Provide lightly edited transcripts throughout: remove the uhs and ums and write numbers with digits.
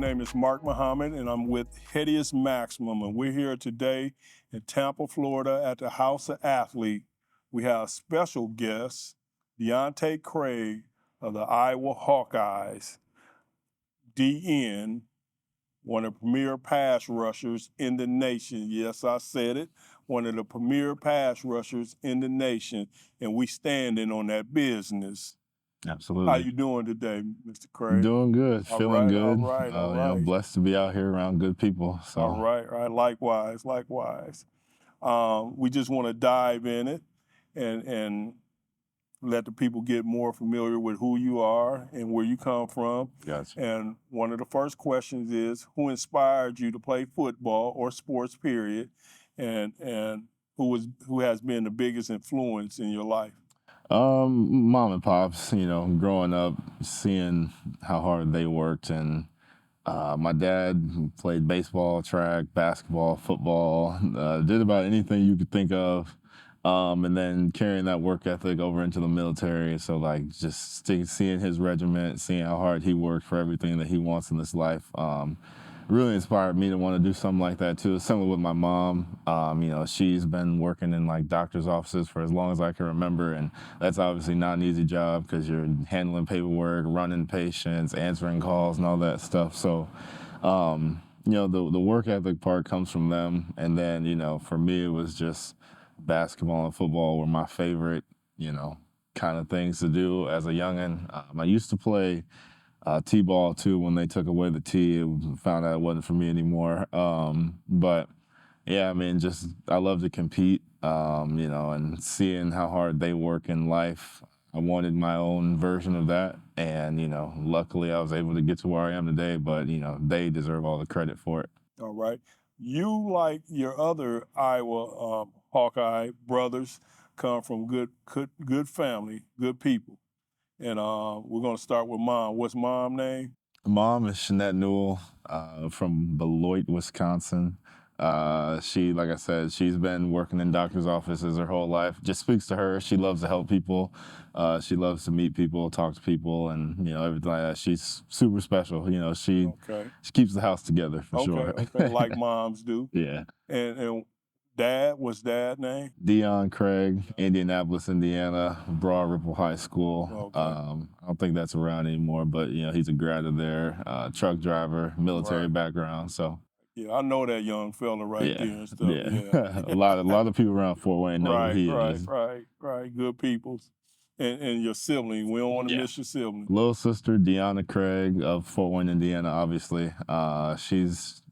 name is Mark Muhammad, and I'm with HEADEUS Maximum, and we're here today in Tampa, Florida at the House of Athlete. We have a special guest, Deontae Craig of the Iowa Hawkeyes, DN, one of the premier pass rushers in the nation. Yes, I said it, one of the premier pass rushers in the nation, and we standing on that business. Absolutely. How you doing today, Mr. Craig? Doing good, feeling good. All right. Blessed to be out here around good people. So. All right. Likewise. We just want to dive in it and let the people get more familiar with who you are and where you come from. Gotcha. And one of the first questions is, who inspired you to play football or sports, period, and who has been the biggest influence in your life? Mom and pops, growing up, seeing how hard they worked, and my dad played baseball, track, basketball, football, did about anything you could think of, and then carrying that work ethic over into the military. So just seeing his regiment, seeing how hard he worked for everything that he wants in this life, really inspired me to want to do something like that too. Similar with my mom, she's been working in doctor's offices for as long as I can remember, and that's obviously not an easy job because you're handling paperwork, running patients, answering calls, and all that stuff. So, the work ethic part comes from them, and then for me it was just basketball and football were my favorite, kind of things to do as a youngin'. I used to play T-ball too. When they took away the T, found out it wasn't for me anymore. But yeah, I love to compete, and seeing how hard they work in life. I wanted my own version of that, and luckily I was able to get to where I am today. But they deserve all the credit for it. All right. You, like your other Iowa Hawkeye brothers, come from good family, good people. And we're going to start with Mom. What's Mom's name? Mom is Shanette Newell from Beloit, Wisconsin. She, like I said, she's been working in doctor's offices her whole life. Just speaks to her. She loves to help people. She loves to meet people, talk to people, and everything like that. She's super special. She keeps the house together for sure. Okay, like moms do. Yeah. And Dad, what's Dad's name? Deontae Craig, Indianapolis, Indiana, Broad Ripple High School. Okay. I don't think that's around anymore, but he's a grad of there, truck driver, military background. So yeah, I know that young fella there and stuff. Yeah. a lot of people around Fort Wayne know who he is. Right. Good people. And your sibling, we don't want to miss your sibling. Little sister, Deontae Craig of Fort Wayne, Indiana, obviously. She's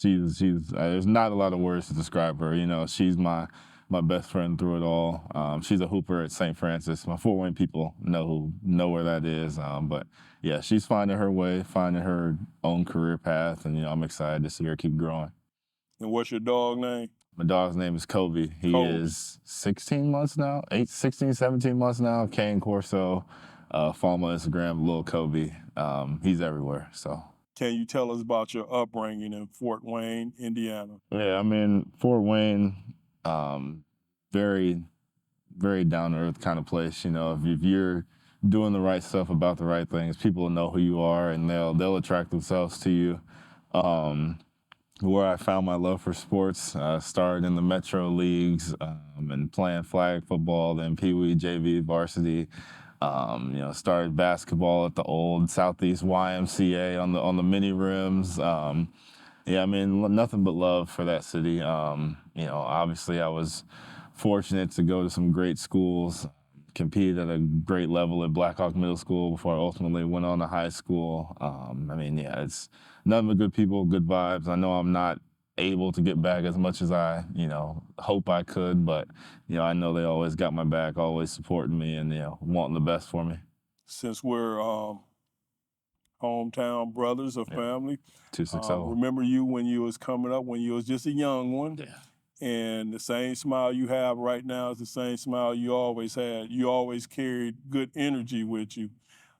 there's not a lot of words to describe her. She's my best friend through it all. She's a hooper at St. Francis. My Fort Wayne people know where that is. But yeah, she's finding her way, finding her own career path, and I'm excited to see her keep growing. And what's your dog name? My dog's name is Kobe. He is 16 months now, 16, 17 months now. Kane Corso. Follow my Instagram, Lil Kobe. He's everywhere, so. Can you tell us about your upbringing in Fort Wayne, Indiana? Yeah, Fort Wayne, very, very down-to-earth kind of place. If you're doing the right stuff about the right things, people will know who you are, and they'll attract themselves to you. Where I found my love for sports, started in the Metro Leagues and playing flag football, then Pee Wee, JV, varsity. Started basketball at the old Southeast YMCA on the mini rims. Nothing but love for that city. Obviously I was fortunate to go to some great schools, competed at a great level at Black Hawk Middle School before I ultimately went on to high school. It's nothing but good people, good vibes. I know I'm not able to get back as much as I, hope I could, but, I know they always got my back, always supporting me and, wanting the best for me. Since we're hometown brothers or family, 260. Remember you when you was coming up, when you was just a young one. Yeah. And the same smile you have right now is the same smile you always had. You always carried good energy with you.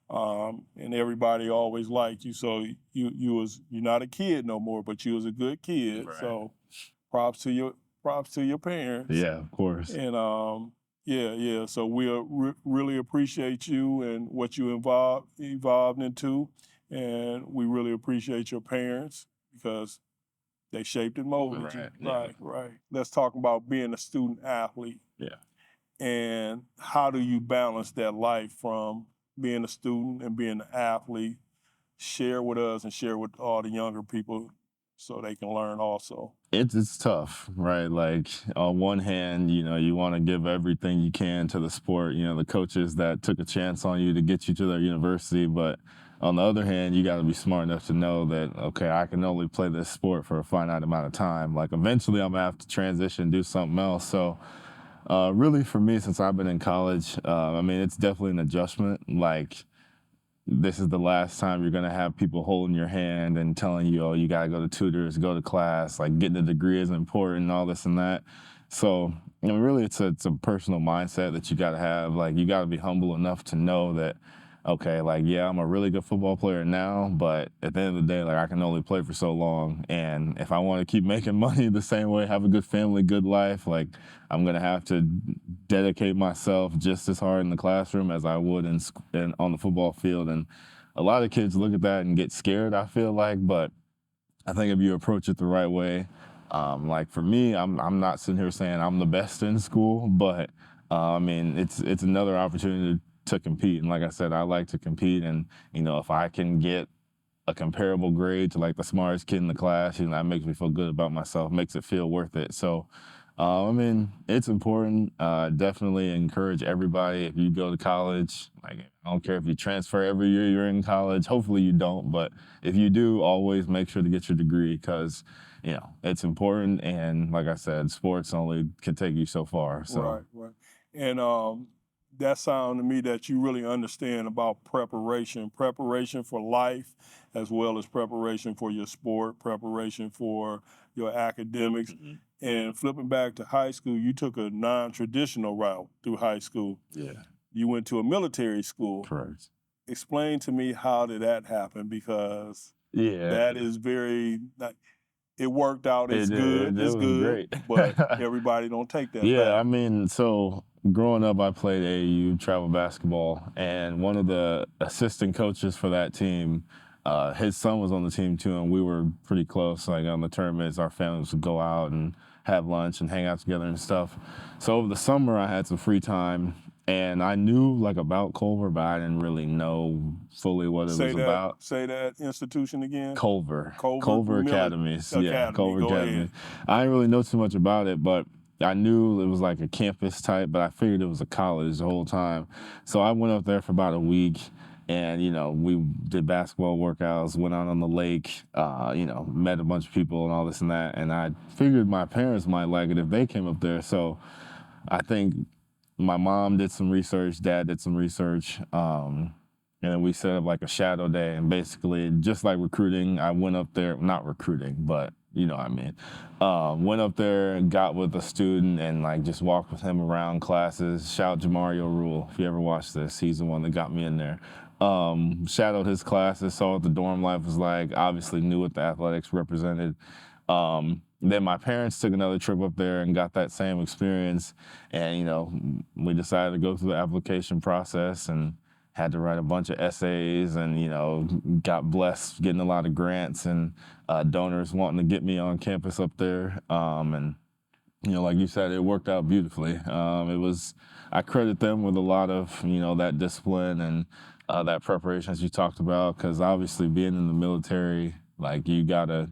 And everybody always liked you. So you're not a kid no more, but you was a good kid. Right. So props to your parents. Yeah, of course. And So we really appreciate you and what you evolved into. and we really appreciate your parents because they shaped and molded Right, you. yeah. Right, right. Let's talk about being a student athlete. Yeah. And how do you balance that life from being a student and being an athlete? Share with us and share with all the younger people so they can learn also. It's tough, right? Like on one hand, you want to give everything you can to the sport, the coaches that took a chance on you to get you to their university, but on the other hand, you got to be smart enough to know that, okay, I can only play this sport for a finite amount of time. Like eventually I'm gonna have to transition, do something else. So really for me, since I've been in college, I mean, it's definitely an adjustment. Like this is the last time you're going to have people holding your hand and telling you, oh, you got to go to tutors, go to class, like getting a degree is important and all this and that. So, really it's a personal mindset that you got to have. Like you got to be humble enough to know that, okay, like, yeah, I'm a really good football player now, but at the end of the day, like I can only play for so long. And if I want to keep making money the same way, have a good family, good life, like I'm going to have to dedicate myself just as hard in the classroom as I would in on the football field. And a lot of kids look at that and get scared, I feel like, but I think if you approach it the right way, like for me, I'm not sitting here saying I'm the best in school, but I mean, it's another opportunity to compete. And like I said, I like to compete. And, if I can get a comparable grade to like the smartest kid in the class, that makes me feel good about myself, makes it feel worth it. So, I mean, it's important. Definitely encourage everybody if you go to college. Like, I don't care if you transfer every year you're in college. Hopefully you don't, but if you do, always make sure to get your degree because, it's important. And like I said, sports only can take you so far. So. Right, right. And that sound to me that you really understand about preparation for life, as well as preparation for your sport, preparation for your academics. Mhm. And flipping back to high school, you took a non-traditional route through high school. Yeah, You went to a military school. correct. Explain to me how did that happen? Because Yeah, that is very, it worked out. It's good. it It's was good. great. But everybody don't take that Yeah, I path. mean, so growing up, I played AAU travel basketball, and one of the assistant coaches for that team, his son was on the team too, and we were pretty close. Like on the tournaments, our families would go out and have lunch and hang out together and stuff. So over the summer, I had some free time, and I knew like about Culver, but I didn't really know fully what it was about. Say that institution again. Culver Academies. Yeah, Academy. Culver Go Academy. ahead. I didn't really know too much about it, but I knew it was like a campus type, but I figured it was a college the whole time. So I went up there for about a week and, we did basketball workouts, went out on the lake, met a bunch of people and all this and that. And I figured my parents might like it if they came up there. So I think my mom did some research, dad did some research. And then we set up like a shadow day, and basically, just like recruiting, I went up there, not recruiting, but you know what I mean. Went up there and got with a student and like just walked with him around classes. Shout Jamario Rule, if you ever watch this, he's the one that got me in there. Shadowed his classes, saw what the dorm life was like, obviously knew what the athletics represented. Then my parents took another trip up there and got that same experience. And, we decided to go through the application process and had to write a bunch of essays and, got blessed getting a lot of grants and donors wanting to get me on campus up there. Like you said, it worked out beautifully. I credit them with a lot of, that discipline and that preparation as you talked about, because obviously being in the military, like your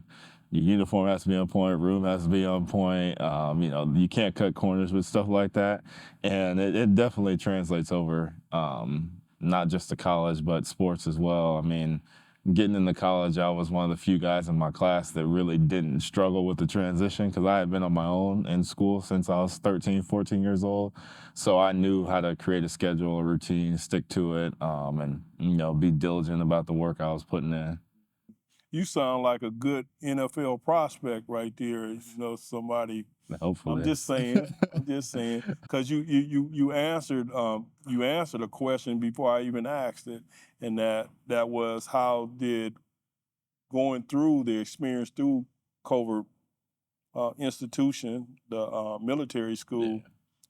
uniform has to be on point, room has to be on point. You can't cut corners with stuff like that. And it definitely translates over, not just to college, but sports as well. I mean, getting into college, I was one of the few guys in my class that really didn't struggle with the transition because I had been on my own in school since I was 13, 14 years old. So I knew how to create a schedule, a routine, stick to it, and, be diligent about the work I was putting in. You sound like a good NFL prospect right there. Somebody. Hopefully. I'm just saying, because you answered a question before I even asked it, and that was how did going through the experience through Covert institution, the military school,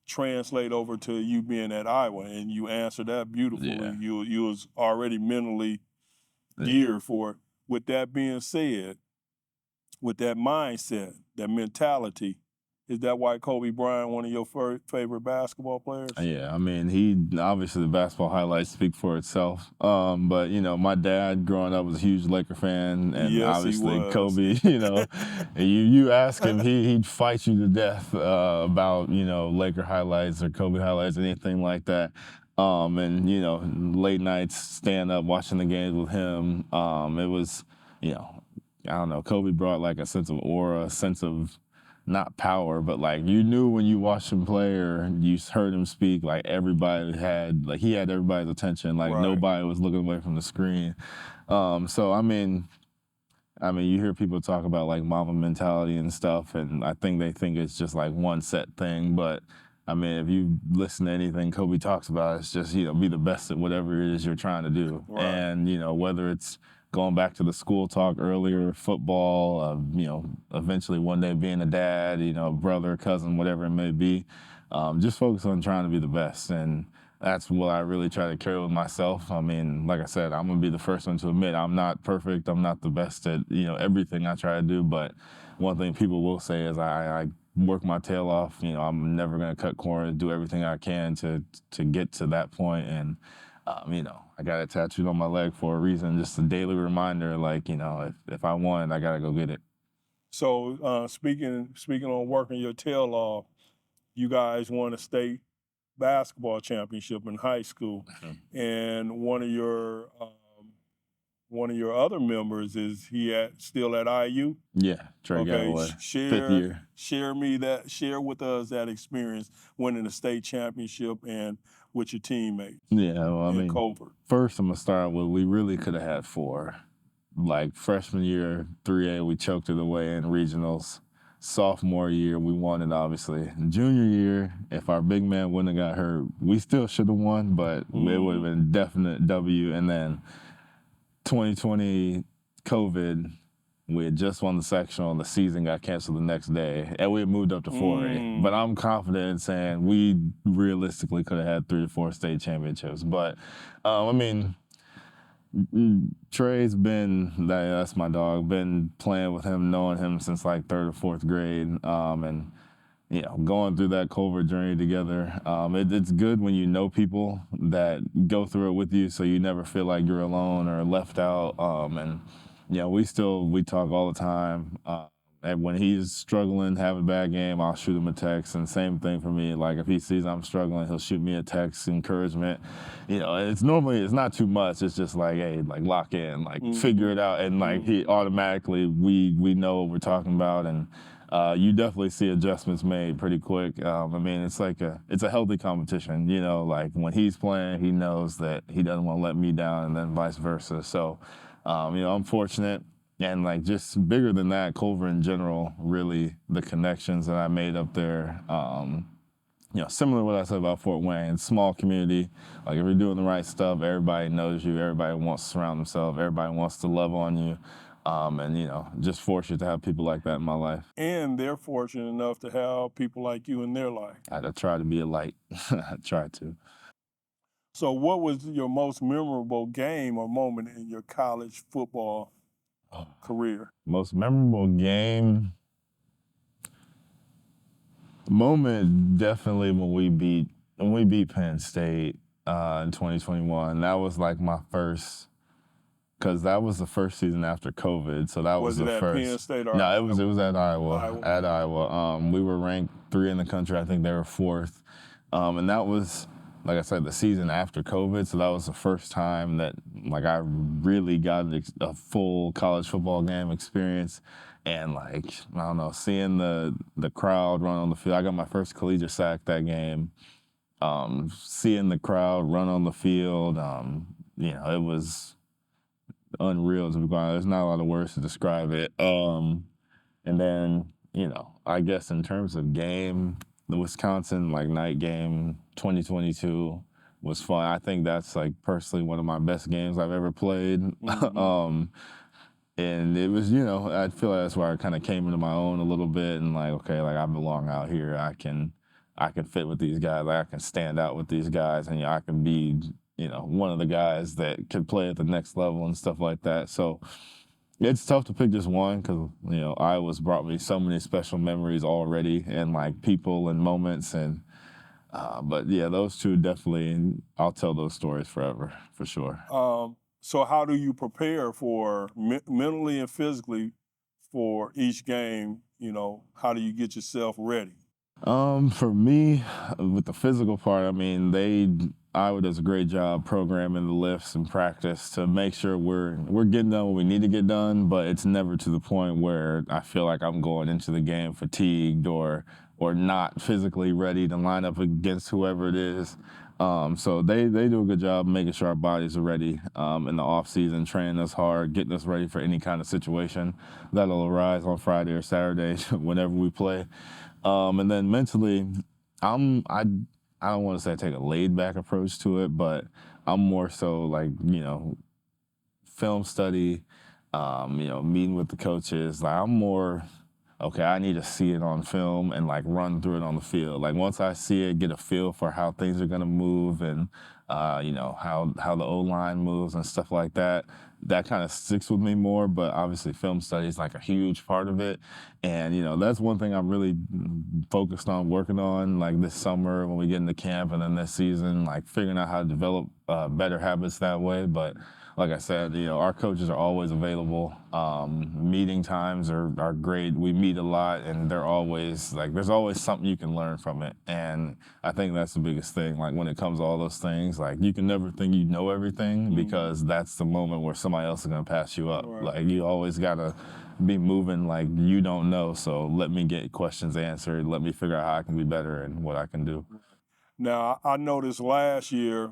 translate over to you being at Iowa, and you answered that beautifully. Yeah. You was already mentally geared for it. With that being said, with that mindset, that mentality, is that why Kobe Bryant one of your favorite basketball players? Yeah, I mean, he obviously the basketball highlights speak for itself. But you know, my dad growing up was a huge Laker fan, and Yes, he obviously was. Kobe. You know, and you ask him, he'd fight you to death about Laker highlights or Kobe highlights, anything like that. And you know, late nights, stand up watching the games with him. It was, you know, I don't know. Kobe brought like a sense of aura, a sense of not power, but like you knew when you watched him play or you heard him speak, like everybody had, like he had everybody's attention, like Right. nobody was looking away from the screen. So I mean, you hear people talk about like Mamba mentality and stuff, and I think they think it's just like one set thing, but I mean, if you listen to anything Kobe talks about, it's just, be the best at whatever it is you're trying to do. Right. And, whether it's going back to the school talk earlier, football, eventually one day being a dad, brother, cousin, whatever it may be, just focus on trying to be the best. And that's what I really try to carry with myself. I mean, like I said, I'm going to be the first one to admit I'm not perfect. I'm not the best at, everything I try to do. But one thing people will say is I work my tail off. I'm never going to cut corners, do everything I can to get to that point. And, I got it tattooed on my leg for a reason, just a daily reminder, like, if I want it, I got to go get it. So speaking on working your tail off, you guys won a state basketball championship in high school, and one of your other members is still at IU? Yeah, Trey Galloway, fifth year. Share with us that experience winning the state championship and with your teammates. Yeah, well, I mean, Covert. First I'm gonna start with we really could have had 4. Like freshman year, 3A, we choked it away in regionals. Sophomore year, we won it, obviously. Junior year, if our big man wouldn't have got hurt, we still should have won, but it would have been definite W. And then 2020 COVID, we had just won the sectional, and the season got canceled the next day, and we had moved up to 4A. But I'm confident in saying we realistically could have had 3 or 4 state championships. But, Trey's that's my dog, been playing with him, knowing him since like 3rd or 4th grade. And going through that covert journey together, it's good when you know people that go through it with you, so you never feel like you're alone or left out. We talk all the time. And when he's struggling, having a bad game, I'll shoot him a text. And same thing for me. Like if he sees I'm struggling, he'll shoot me a text, encouragement. It's not too much. It's just like, hey, like lock in, like figure it out. And like he automatically, we know what we're talking about. And you definitely see adjustments made pretty quick. It's like it's a healthy competition. Like when he's playing, he knows that he doesn't want to let me down, and then vice versa. So, I'm fortunate. And like just bigger than that, Culver in general, really the connections that I made up there. Similar to what I said about Fort Wayne, small community. Like if you're doing the right stuff, everybody knows you. Everybody wants to surround themselves. Everybody wants to love on you. Just fortunate to have people like that in my life. And they're fortunate enough to have people like you in their life. I try to be a light. I try to. So what was your most memorable game or moment in your college football career? Most memorable game moment, definitely when we beat Penn State in 2021. That was like my first, because that was the first season after COVID. So that was the first. Was it at Penn State or No, it was at Iowa. At Iowa. We were ranked 3 in the country. I think they were 4th. And that was, like I said, the season after COVID, so that was the first time that like I really got a full college football game experience, and like I don't know, seeing the crowd run on the field. I got my first collegiate sack that game. Seeing the crowd run on the field, it was unreal to be honest. There's not a lot of words to describe it. And then I guess in terms of game, the Wisconsin night game 2022 was fun. I think that's personally one of my best games I've ever played. And it was, I feel like that's where I kind of came into my own a little bit, and I belong out here. I can fit with these guys. I can stand out with these guys, and I can be one of the guys that could play at the next level and stuff like that. So it's tough to pick just one because, Iowa's brought me so many special memories already and like people and moments. But yeah, those two definitely, and I'll tell those stories forever, for sure. So how do you prepare for mentally and physically for each game? How do you get yourself ready? For me, with the physical part, I mean, Iowa does a great job programming the lifts and practice to make sure we're getting done what we need to get done, but it's never to the point where I feel like I'm going into the game fatigued or not physically ready to line up against whoever it is. So they do a good job making sure our bodies are ready in the off season, training us hard, getting us ready for any kind of situation that'll arise on Friday or Saturday whenever we play. And then mentally, I don't want to say I take a laid back approach to it, but I'm more so like, film study, meeting with the coaches. Like I'm more, okay, I need to see it on film and like run through it on the field. Like once I see it, get a feel for how things are gonna move and how the O-line moves and stuff like that. That kind of sticks with me more, but obviously film study is like a huge part of it. And, that's one thing I'm really focused on working on like this summer when we get into camp and then this season, like figuring out how to develop better habits that way. But like I said, our coaches are always available. Meeting times are great. We meet a lot, and they're always like, there's always something you can learn from it. And I think that's the biggest thing. Like when it comes to all those things, like you can never think you know everything because that's the moment where somebody else is gonna pass you up. Right. Like you always gotta be moving like you don't know. So let me get questions answered. Let me figure out how I can be better and what I can do. Now, I noticed last year,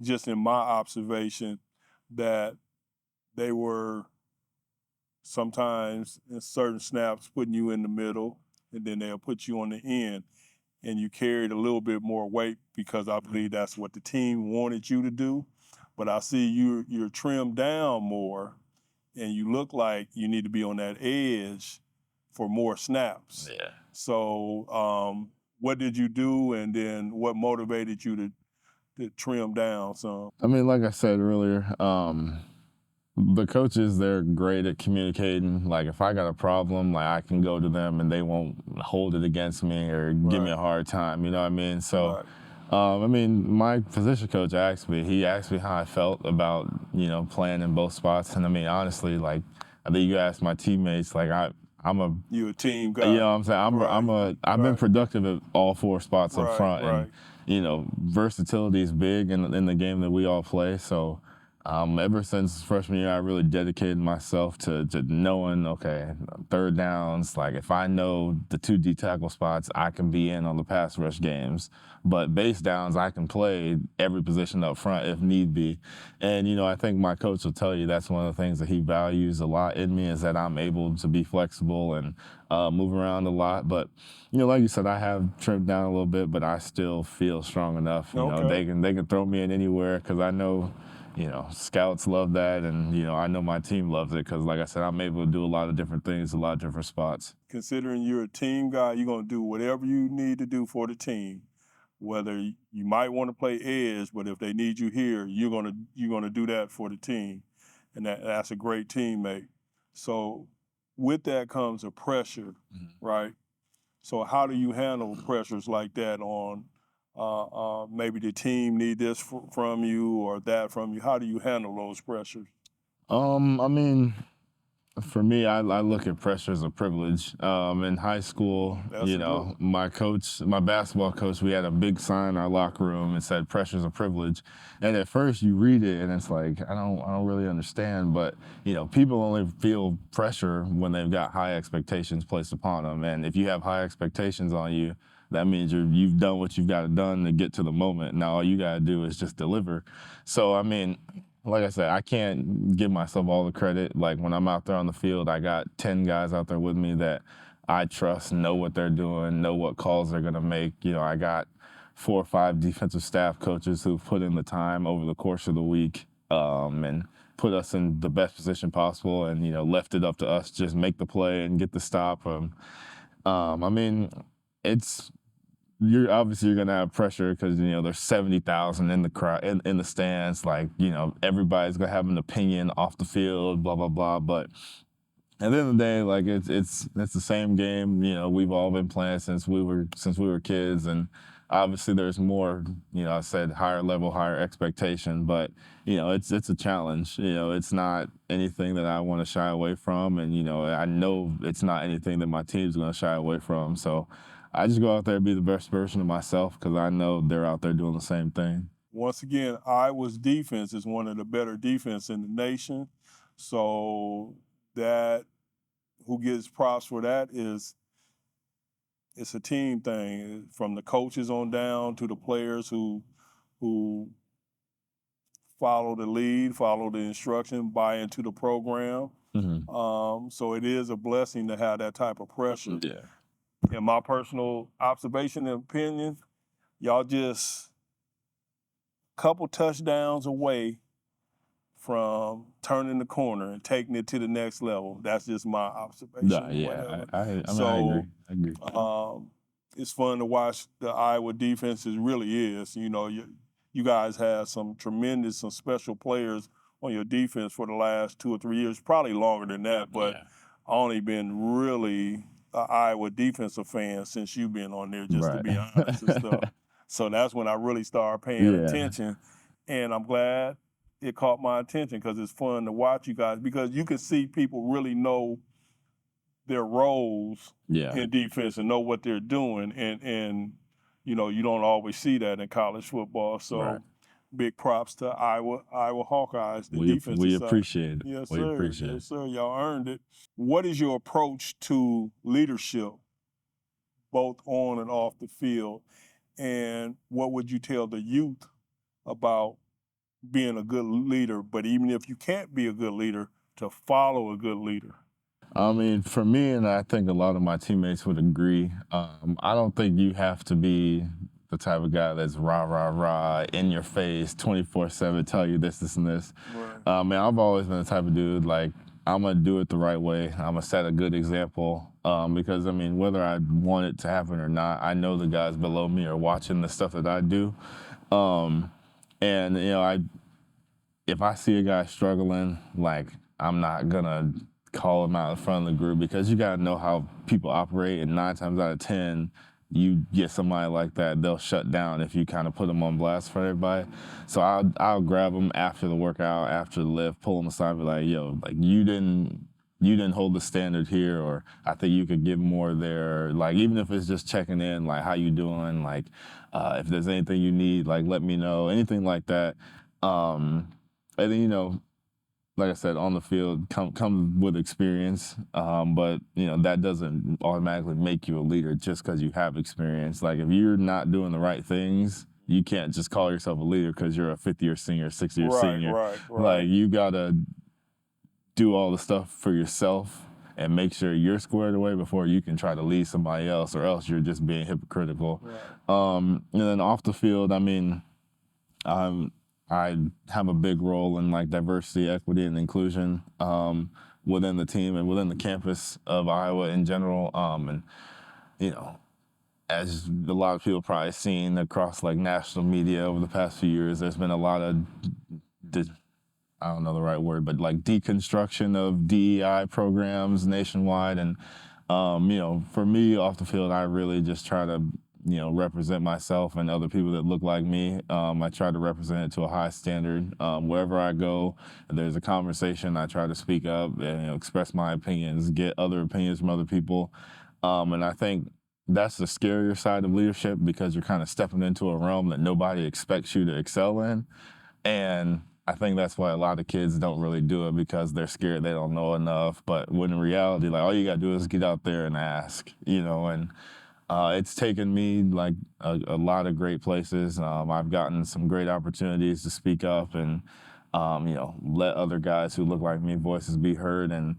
just in my observation, that they were sometimes in certain snaps putting you in the middle, and then they'll put you on the end, and you carried a little bit more weight because I believe that's what the team wanted you to do. But I see you're trimmed down more, and you look like you need to be on that edge for more snaps. Yeah. So what did you do, and then what motivated you to trim down some? I mean, like I said earlier, the coaches, they're great at communicating. Like if I got a problem, like I can go to them and they won't hold it against me or give me a hard time. You know what I mean? So, I mean, my position coach he asked me how I felt about, playing in both spots. And I mean, honestly, like I think you asked my teammates, like You're a team guy. you know what I'm saying? I've been productive at all four spots up front. Right. And, versatility is big in the game that we all play. So ever since freshman year, I really dedicated myself to knowing, okay, third downs, like if I know the 2 D tackle spots, I can be in on the pass rush games. But base downs, I can play every position up front if need be. And, I think my coach will tell you that's one of the things that he values a lot in me is that I'm able to be flexible and move around a lot. But, like you said, I have trimmed down a little bit, but I still feel strong enough. They can throw me in anywhere because I know, scouts love that, and I know my team loves it because, like I said, I'm able to do a lot of different things, a lot of different spots. Considering you're a team guy, you're gonna do whatever you need to do for the team. Whether you might want to play edge, but if they need you here, you're gonna do that for the team, and that's a great teammate. So with that comes a pressure, right? So how do you handle pressures like that on? Maybe the team need this from you or that from you. How do you handle those pressures? I mean, for me, I look at pressure as a privilege. In high school, my coach, my basketball coach, we had a big sign in our locker room and said "pressure's a privilege." And at first, you read it and it's like I don't really understand. But people only feel pressure when they've got high expectations placed upon them. And if you have high expectations on you, that means you've done what you've got to done to get to the moment. Now all you got to do is just deliver. So I mean, like I said, I can't give myself all the credit. Like when I'm out there on the field, I got 10 guys out there with me that I trust, know what they're doing, know what calls they're gonna make. I got 4 or 5 defensive staff coaches who've put in the time over the course of the week and put us in the best position possible and, left it up to us just make the play and get the stop. I mean, it's you're gonna have pressure because there's 70,000 in the crowd in the stands. Like everybody's gonna have an opinion off the field, blah blah blah. But at the end of the day, like it's the same game. We've all been playing since we were kids, and obviously there's more. I said higher level, higher expectation, but it's a challenge. It's not anything that I want to shy away from, and I know it's not anything that my team's going to shy away from. So I just go out there and be the best version of myself because I know they're out there doing the same thing. Once again, Iowa's defense is one of the better defense in the nation. So that who gets props for that is it's a team thing, from the coaches on down to the players who follow the lead, follow the instruction, buy into the program. Mm-hmm. So it is a blessing to have that type of pressure. Yeah. In my personal observation and opinion, y'all just a couple touchdowns away from turning the corner and taking it to the next level. That's just my observation. No, yeah, I agree. It's fun to watch the Iowa defense. It really is. You guys have some special players on your defense for the last 2 or 3 years, probably longer than that. But I've only been really an Iowa defensive fan since you've been on there, just to be honest and stuff. So that's when I really started paying attention, and I'm glad it caught my attention because it's fun to watch you guys, because you can see people really know their roles in defense and know what they're doing, and you don't always see that in college football. So big props to Iowa Hawkeyes, the defense. We appreciate it. Yes, we sir. appreciate it. Yes, sir. Y'all earned it. What is your approach to leadership, both on and off the field? And what would you tell the youth about being a good leader, but even if you can't be a good leader, to follow a good leader? I mean, for me, and I think a lot of my teammates would agree, I don't think you have to be the type of guy that's rah, rah, rah, in your face, 24/7, tell you this, and this. Right. I've always been the type of dude, like, I'm going to do it the right way. I'm going to set a good example because, whether I want it to happen or not, I know the guys below me are watching the stuff that I do. If I see a guy struggling, like, I'm not going to call him out in front of the group, because you got to know how people operate, and 9 times out of 10, you get somebody like that, they'll shut down if you kind of put them on blast for everybody. So I'll grab them after the workout, after the lift, pull them aside, and be like, yo, like, you didn't hold the standard here, or I think you could give more there. Like, even if it's just checking in, like, how you doing? Like, if there's anything you need, like, let me know, anything like that. And then, like I said, on the field, come with experience, but that doesn't automatically make you a leader just because you have experience. Like, if you're not doing the right things, you can't just call yourself a leader because you're a 5th-year senior, 6th-year senior. Right. Like, you gotta do all the stuff for yourself and make sure you're squared away before you can try to lead somebody else, or else you're just being hypocritical. Right. And then off the field, I have a big role in, like, diversity, equity, and inclusion within the team and within the campus of Iowa in general. As a lot of people probably seen across, like, national media over the past few years, there's been a lot of, I don't know the right word, but, like, deconstruction of DEI programs nationwide. And, for me, off the field, I really just try to represent myself and other people that look like me. I try to represent it to a high standard. Wherever I go, if there's a conversation, I try to speak up and express my opinions, get other opinions from other people. And I think that's the scarier side of leadership, because you're kind of stepping into a realm that nobody expects you to excel in. And I think that's why a lot of kids don't really do it, because they're scared they don't know enough. But when in reality, like, all you got to do is get out there and ask, and it's taken me, like, a lot of great places. I've gotten some great opportunities to speak up and, let other guys who look like me voices be heard. And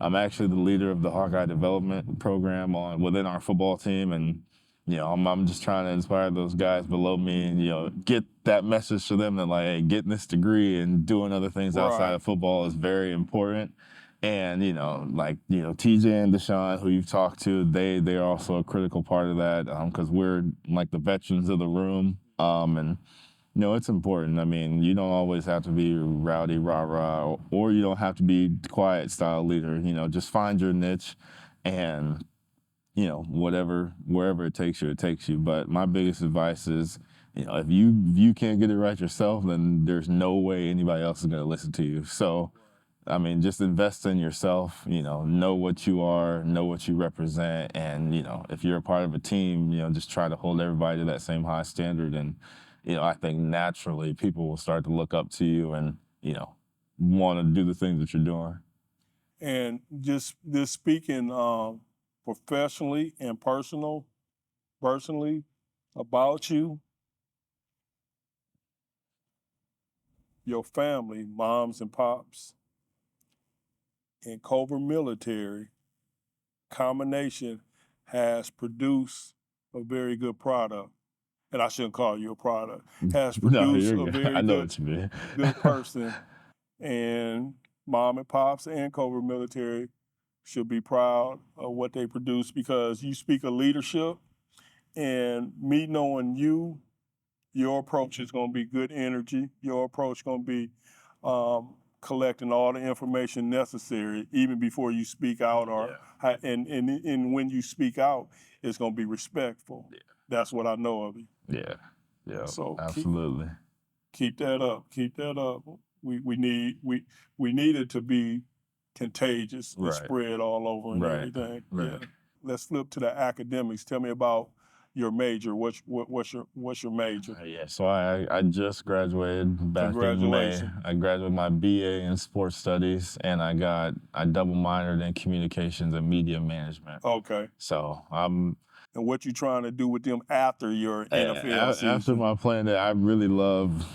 I'm actually the leader of the Hawkeye Development Program within our football team. And, I'm just trying to inspire those guys below me and, get that message to them that, like, hey, getting this degree and doing other things outside of football is very important. And, TJ and Deshaun, who you've talked to, they're also a critical part of that because we're like the veterans of the room. And, it's important. I mean, you don't always have to be rowdy, rah-rah, or you don't have to be quiet style leader. Just find your niche and, wherever it takes you, it takes you. But my biggest advice is, if you can't get it right yourself, then there's no way anybody else is going to listen to you. So, I mean, just invest in yourself, know what you are, know what you represent. And, if you're a part of a team, just try to hold everybody to that same high standard. And, I think naturally people will start to look up to you and, want to do the things that you're doing. And just this speaking professionally and personally about you, your family, moms and pops, and Cobra Military combination has produced a very good product. And I shouldn't call you a product. Has produced No, a very I know good, what you mean. good person. And mom and pops and Cobra Military should be proud of what they produce because you speak of leadership. And me knowing you, your approach is going to be good energy. Your approach is going to be collecting all the information necessary even before you speak out, and when you speak out, it's going to be respectful. Yeah. That's what I know of you. Yeah, So absolutely. Keep that up. Keep that up. We need it to be contagious and spread all over and everything. Right. Yeah. Let's flip to the academics. Tell me about your major. What's your major? So I just graduated back in May. I graduated my BA in sports studies, and I double minored in communications and media management. Okay. So I'm. And what you trying to do with them after your NFL season? After my playing day, I really love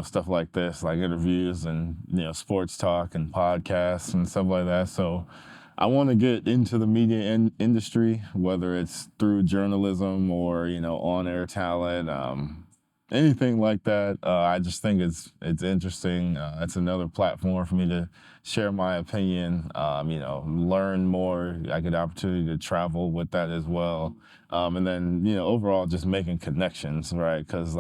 stuff like this, like interviews and sports talk and podcasts and stuff like that. So I want to get into the media industry, whether it's through journalism or on-air talent, anything like that. I just think it's interesting. It's another platform for me to share my opinion. Learn more. I get the opportunity to travel with that as well, and then overall just making connections, right? Because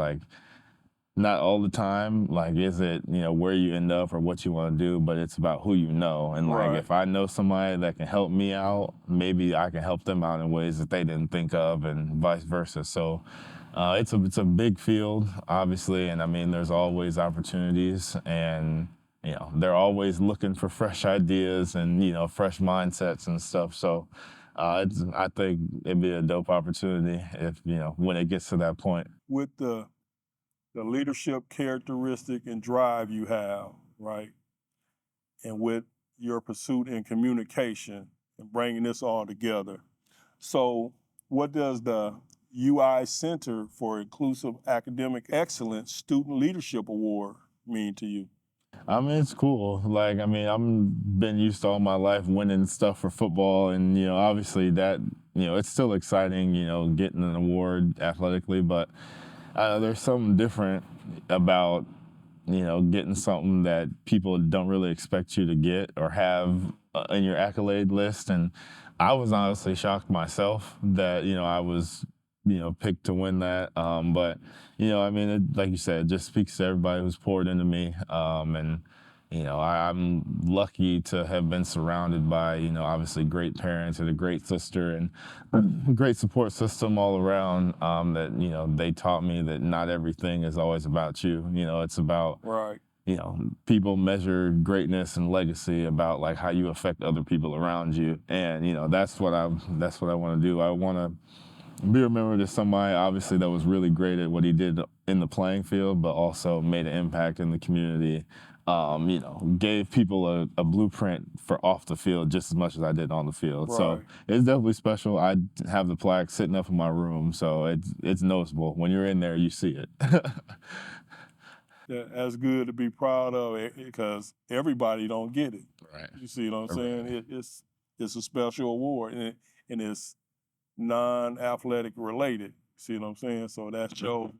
not all the time, is it, where you end up or what you want to do, but it's about who you know. And if I know somebody that can help me out, maybe I can help them out in ways that they didn't think of and vice versa. So it's a big field, obviously. And I mean, there's always opportunities and, they're always looking for fresh ideas and, fresh mindsets and stuff. So I think it'd be a dope opportunity if, when it gets to that point. With the leadership characteristic and drive you have, right? And with your pursuit in communication and bringing this all together. So what does the UI Center for Inclusive Academic Excellence Student Leadership Award mean to you? I mean, it's cool. I've been used to all my life winning stuff for football, and obviously that it's still exciting, getting an award athletically, but there's something different about getting something that people don't really expect you to get or have in your accolade list. And I was honestly shocked myself that I was picked to win that. But like you said, it just speaks to everybody who's poured into me. And I'm lucky to have been surrounded by, obviously great parents and a great sister and a great support system all around, that, they taught me that not everything is always about you. It's about, people measure greatness and legacy about how you affect other people around you. And, that's what I want to do. I want to be remembered as somebody, obviously, that was really great at what he did in the playing field, but also made an impact in the community. Gave people a blueprint for off the field just as much as I did on the field. Right. So it's definitely special. I have the plaque sitting up in my room, so it's noticeable. When you're in there, you see it. Yeah, that's good to be proud of it because everybody don't get it. Right. You see what I'm saying? It's a special award and it's non-athletic related. See what I'm saying? So that's your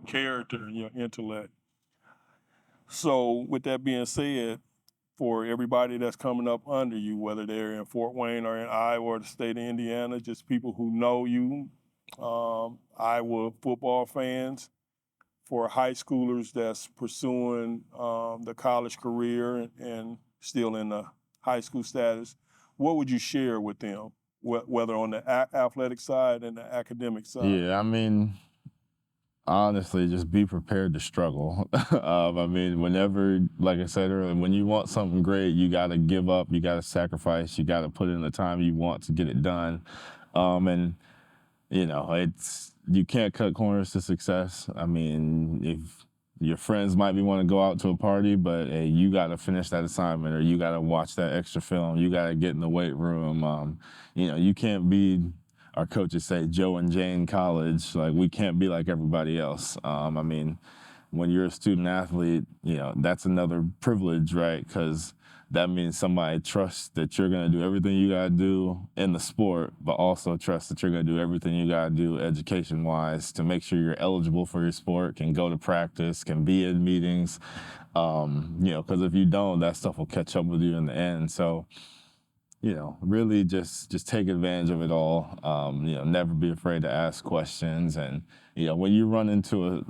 character and your intellect. So with that being said, for everybody that's coming up under you, whether they're in Fort Wayne or in Iowa or the state of Indiana, just people who know you, Iowa football fans, for high schoolers that's pursuing the college career and still in the high school status, what would you share with them, whether on the athletic side and the academic side? Yeah, I mean, honestly, just be prepared to struggle. I mean, whenever, like I said earlier, when you want something great, you got to give up, you got to sacrifice, you got to put in the time you want to get it done. And you know, you can't cut corners to success. I mean, if your friends might be want to go out to a party, but hey, you got to finish that assignment, or you got to watch that extra film. You got to get in the weight room. You know, you can't be, our coaches say, Joe and Jane College. Like, we can't be like everybody else. I mean, when you're a student athlete, you know, that's another privilege, right? Because that means somebody trusts that you're going to do everything you got to do in the sport, but also trust that you're going to do everything you got to do education-wise to make sure you're eligible for your sport, can go to practice, can be in meetings. You know, because if you don't, that stuff will catch up with you in the end. So, you know, really just take advantage of it all. You know, never be afraid to ask questions. And, you know, when you run into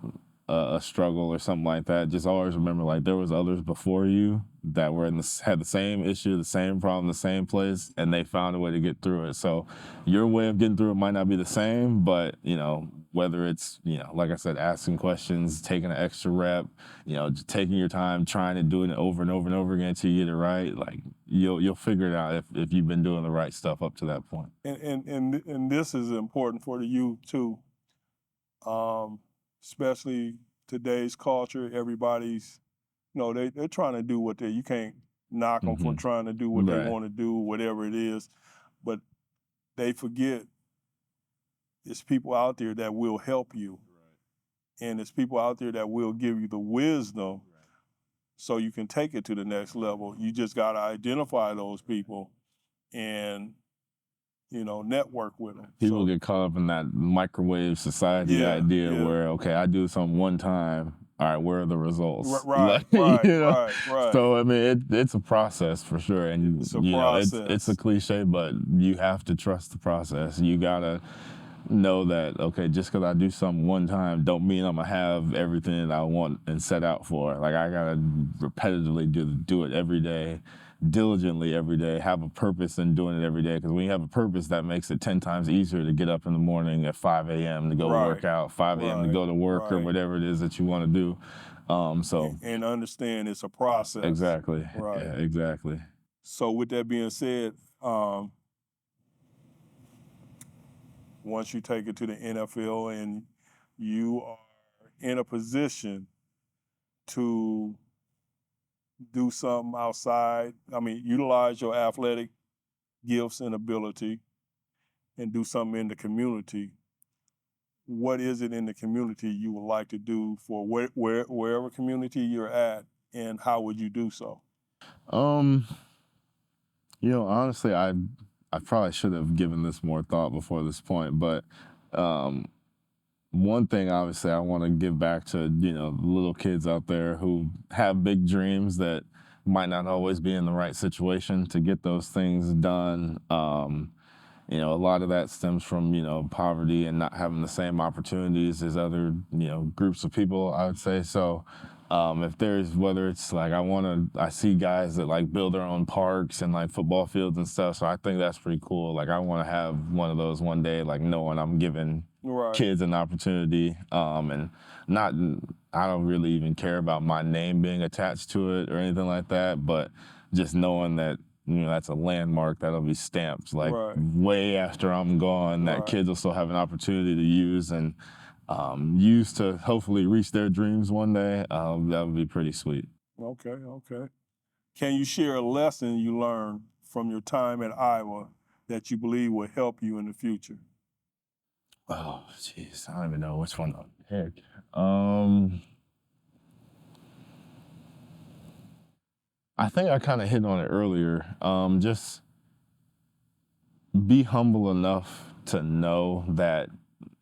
a struggle or something like that, just always remember, like, there was others before you that were had the same issue, the same problem, the same place, and they found a way to get through it. So your way of getting through it might not be the same, but, you know, whether it's, you know, like I said, asking questions, taking an extra rep, you know, just taking your time, trying to do it over and over and over again until you get it right, like, you'll figure it out if you've been doing the right stuff up to that point. And this is important for the youth too, especially today's culture. Everybody's, you know, they're trying to do what you can't knock them for trying to do what they want to do, whatever it is, but they forget there's people out there that will help you, and there's people out there that will give you the wisdom so you can take it to the next level. You just got to identify those people and, you know, network with them. People get caught up in that microwave society idea where, okay, I do something one time, all right, where are the results? Right, You know? right. So, I mean, it's a process for sure. And, it's a you process. know, it's a cliche, but you have to trust the process. You got to know that, okay, just because I do something one time don't mean I'm going to have everything that I want and set out for. Like, I got to repetitively do it every day, diligently every day, have a purpose in doing it every day. Because when you have a purpose, that makes it 10 times easier to get up in the morning at 5 a.m. to go work out, 5 a.m. to go to work or whatever it is that you want to do. And understand it's a process. Exactly. Right. Yeah, exactly. So with that being said, once you take it to the NFL and you are in a position to do something outside, I mean, utilize your athletic gifts and ability and do something in the community, what is it in the community you would like to do for wherever community you're at, and how would you do so? You know, honestly, I probably should have given this more thought before this point, but one thing, obviously, I want to give back to, you know, little kids out there who have big dreams that might not always be in the right situation to get those things done. You know, a lot of that stems from, you know, poverty and not having the same opportunities as other, you know, groups of people, I would say. So if there's, whether it's like, I see guys that like build their own parks and like football fields and stuff. So I think that's pretty cool. Like, I want to have one of those one day, like knowing I'm giving kids an opportunity. And I don't really even care about my name being attached to it or anything like that, but just knowing that, you know, that's a landmark that'll be stamped like way after I'm gone, that kids will still have an opportunity to use and use to hopefully reach their dreams one day. That would be pretty sweet. Okay. Can you share a lesson you learned from your time at Iowa that you believe will help you in the future? Oh, jeez, I don't even know which one to pick. I think I kind of hit on it earlier. Just be humble enough to know that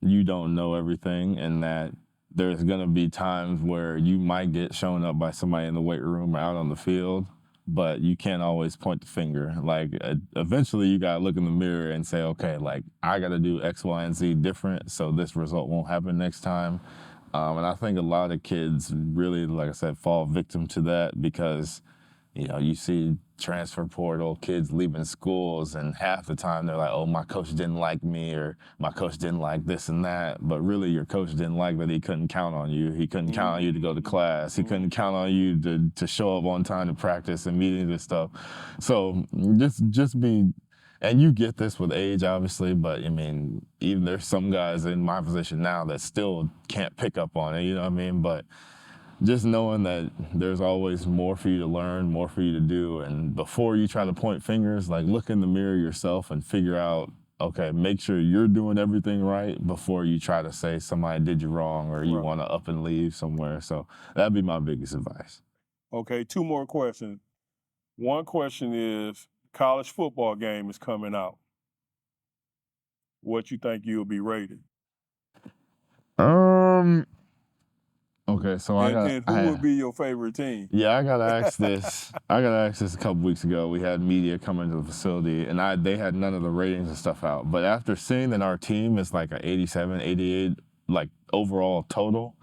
you don't know everything and that there's going to be times where you might get shown up by somebody in the weight room or out on the field, but you can't always point the finger. Like eventually you gotta look in the mirror and say, okay, like I gotta do X, Y, and Z different so this result won't happen next time. And I think a lot of kids really, like I said, fall victim to that because, you know, you see transfer portal kids leaving schools and half the time they're like, oh, my coach didn't like me or my coach didn't like this and that. But really your coach didn't like that he couldn't count on you. He couldn't count on you to go to class. He couldn't count on you to show up on time to practice and meetings and stuff. So just be, and you get this with age, obviously, but I mean, even there's some guys in my position now that still can't pick up on it, you know what I mean? But just knowing that there's always more for you to learn, more for you to do, and before you try to point fingers, like look in the mirror yourself and figure out, okay, make sure you're doing everything right before you try to say somebody did you wrong or you want to up and leave somewhere. So that'd be my biggest advice. Okay, 2 more questions. One question is, college football game is coming out. What you think you'll be rated? Okay, so And who would be your favorite team? Yeah, I got asked this. I got asked this a couple weeks ago. We had media come into the facility, and they had none of the ratings and stuff out. But after seeing that our team is like a 87, 88, like overall total,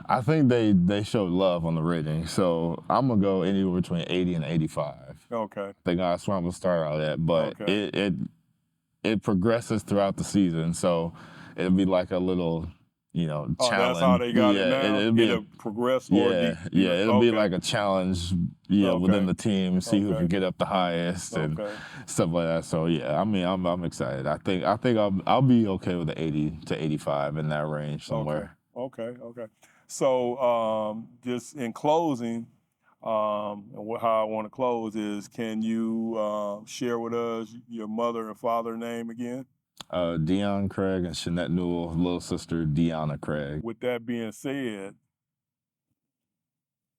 I think they showed love on the rating. So I'm gonna go anywhere between 80 and 85. Okay. I think that's where I'm gonna start out at. But it progresses throughout the season, so it'll be like a little, you know, challenge. That's how they got it now? It'll progress or it'll be like a challenge, within the team, see who can get up the highest and stuff like that. So yeah, I mean, I'm excited. I think I'll be okay with the 80 to 85 in that range somewhere. Okay. So just in closing, how I want to close is, can you share with us your mother and father name again? Deontae Craig and Shanette Newell, little sister Deanna Craig. With that being said,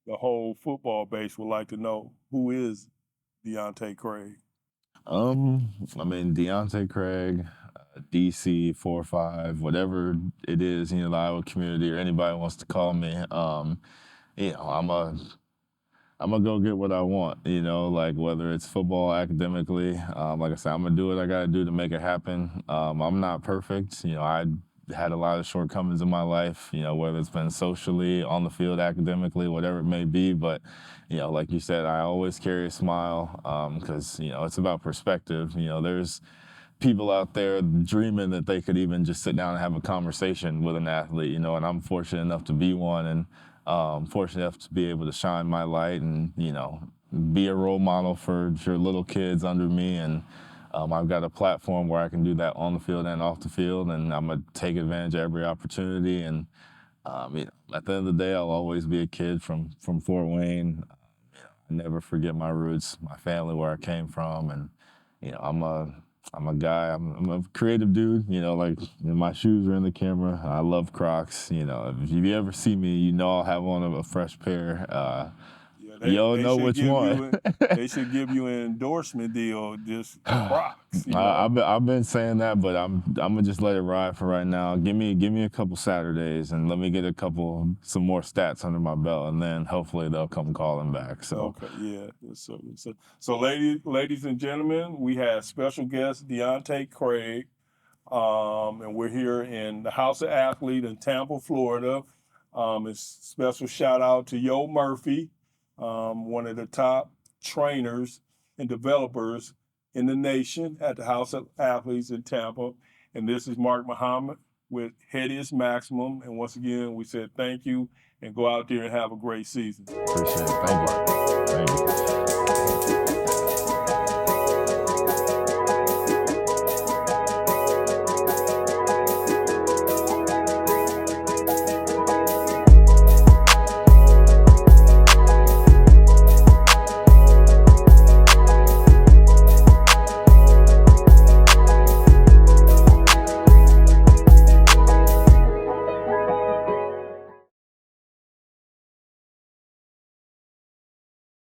the whole football base would like to know, who is Deontae Craig? I mean, Deontae Craig, DC 4-5, whatever it is, you know, the Iowa community or anybody wants to call me. You know, I'm gonna go get what I want, you know, like whether it's football, academically. Like I said, I'm gonna do what I gotta do to make it happen. I'm not perfect. You know, I had a lot of shortcomings in my life, you know, whether it's been socially, on the field, academically, whatever it may be. But, you know, like you said, I always carry a smile because, you know, it's about perspective. You know, there's people out there dreaming that they could even just sit down and have a conversation with an athlete, you know, and I'm fortunate enough to be one. And fortunate enough to be able to shine my light and, you know, be a role model for little kids under me. And I've got a platform where I can do that on the field and off the field, and I'm going to take advantage of every opportunity. And you know, at the end of the day, I'll always be a kid from Fort Wayne. You know, I never forget my roots, my family, where I came from. And, you know, I'm a guy, I'm a creative dude, you know, like my shoes are in the camera. I love Crocs. You know, if you ever see me, you know I'll have on a fresh pair. Y'all know which one. They should give you an endorsement deal, just Crocs. You know? I've been saying that, but I'm gonna just let it ride for right now. Give me a couple Saturdays and let me get some more stats under my belt, and then hopefully they'll come calling back. So So ladies and gentlemen, we have special guest Deontae Craig, and we're here in the House of Athlete in Tampa, Florida. It's special shout out to Yo Murphy, one of the top trainers and developers in the nation at the House of Athletes in Tampa. And this is Mark Muhammad with HEADEUS Maximum. And once again, we said thank you and go out there and have a great season. Appreciate it. Thank you.